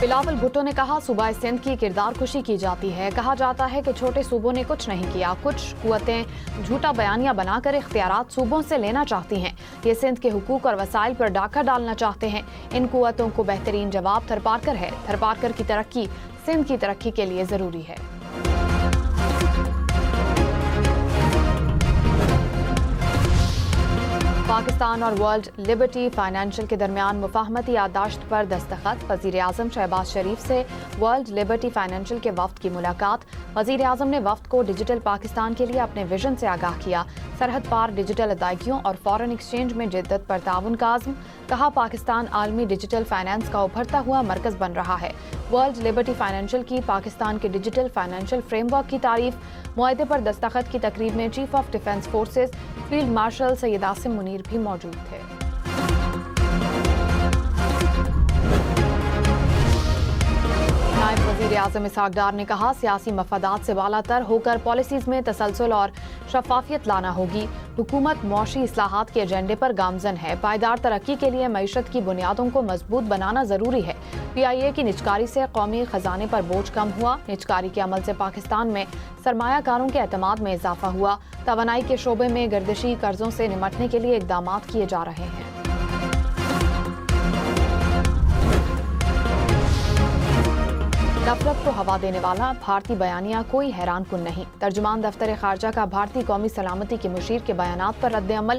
بلاول بھٹو نے کہا صوبہ سندھ کی کردار کشی کی جاتی ہے. کہا جاتا ہے کہ چھوٹے صوبوں نے کچھ نہیں کیا. کچھ قوتیں جھوٹا بیانیہ بنا کر اختیارات صوبوں سے لینا چاہتی ہیں. یہ سندھ کے حقوق اور وسائل پر ڈاکہ ڈالنا چاہتے ہیں. ان قوتوں کو بہترین جواب تھرپارکر ہے. تھرپارکر کی ترقی سندھ کی ترقی کے لیے ضروری ہے. پاکستان اور ورلڈ لبرٹی فائنینشل کے درمیان مفاہمتی یادداشت پر دستخط. وزیر اعظم شہباز شریف سے ورلڈ لبرٹی فائنینشل کے وفد کی ملاقات. وزیر اعظم نے وفد کو ڈیجیٹل پاکستان کے لیے اپنے ویژن سے آگاہ کیا. سرحد پار ڈیجیٹل ادائیگیوں اور فارن ایکسچینج میں جدت پر تعاون کا عزم. کہا پاکستان عالمی ڈیجیٹل فائنانس کا ابھرتا ہوا مرکز بن رہا ہے. ورلڈ لبرٹی فائنینشل کی پاکستان کے ڈیجیٹل فائنینشل فریم ورک کی تعریف. معاہدے پر دستخط کی تقریب میں chief of defence forces field marshal Syed Asim Munir بھی موجود تھے. نائب وزیر اعظم اسحاق ڈار نے کہا سیاسی مفادات سے بالا تر ہو کر پالیسیز میں تسلسل اور شفافیت لانا ہوگی. حکومت معاشی اصلاحات کے ایجنڈے پر گامزن ہے. پائیدار ترقی کے لیے معیشت کی بنیادوں کو مضبوط بنانا ضروری ہے. پی آئی اے کی نجکاری سے قومی خزانے پر بوجھ کم ہوا. نجکاری کے عمل سے پاکستان میں سرمایہ کاروں کے اعتماد میں اضافہ ہوا. توانائی کے شعبے میں گردشی قرضوں سے نمٹنے کے لیے اقدامات کیے جا رہے ہیں. نفرت کو ہوا دینے والا بھارتی بیانیہ کوئی حیران کن نہیں. ترجمان دفتر خارجہ کا بھارتی قومی سلامتی کے مشیر کے بیانات پر رد عمل.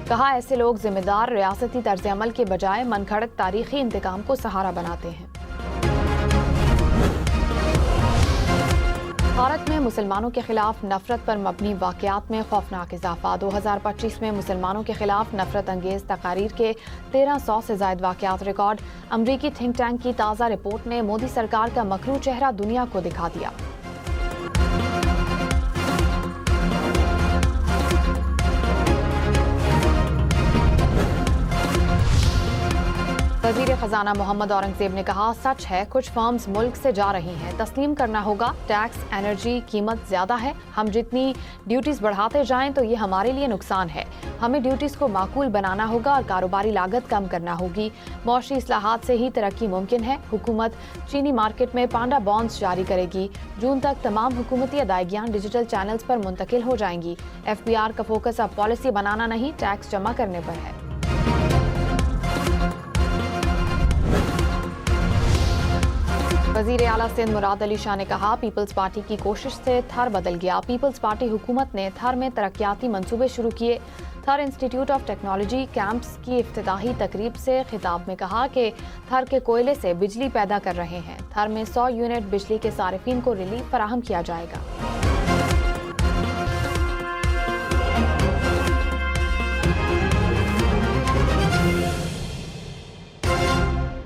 کہا ایسے لوگ ذمہ دار ریاستی طرز عمل کے بجائے من گھڑت تاریخی انتقام کو سہارا بناتے ہیں. بھارت میں مسلمانوں کے خلاف نفرت پر مبنی واقعات میں خوفناک اضافہ. 2025 میں مسلمانوں کے خلاف نفرت انگیز تقاریر کے 1300 سے زائد واقعات ریکارڈ. امریکی تھنک ٹینک کی تازہ رپورٹ نے مودی سرکار کا مکروہ چہرہ دنیا کو دکھا دیا. وزیر خزانہ محمد اورنگزیب نے کہا سچ ہے کچھ فرمز ملک سے جا رہی ہیں. تسلیم کرنا ہوگا ٹیکس انرجی قیمت زیادہ ہے. ہم جتنی ڈیوٹیز بڑھاتے جائیں تو یہ ہمارے لیے نقصان ہے. ہمیں ڈیوٹیز کو معقول بنانا ہوگا اور کاروباری لاگت کم کرنا ہوگی. معاشی اصلاحات سے ہی ترقی ممکن ہے. حکومت چینی مارکیٹ میں پانڈا بانڈز جاری کرے گی. جون تک تمام حکومتی ادائیگیاں ڈیجیٹل چینلز پر منتقل ہو جائیں گی. ایف بی آر کا فوکس اب پالیسی بنانا نہیں ٹیکس جمع کرنے پر ہے. وزیر اعلیٰ سندھ مراد علی شاہ نے کہا پیپلز پارٹی کی کوشش سے تھر بدل گیا. پیپلز پارٹی حکومت نے تھر میں ترقیاتی منصوبے شروع کیے. تھر انسٹیٹیوٹ آف ٹیکنالوجی کیمپس کی افتتاحی تقریب سے خطاب میں کہا کہ تھر کے کوئلے سے بجلی پیدا کر رہے ہیں. تھر میں 100 یونٹ بجلی کے صارفین کو ریلیف فراہم کیا جائے گا.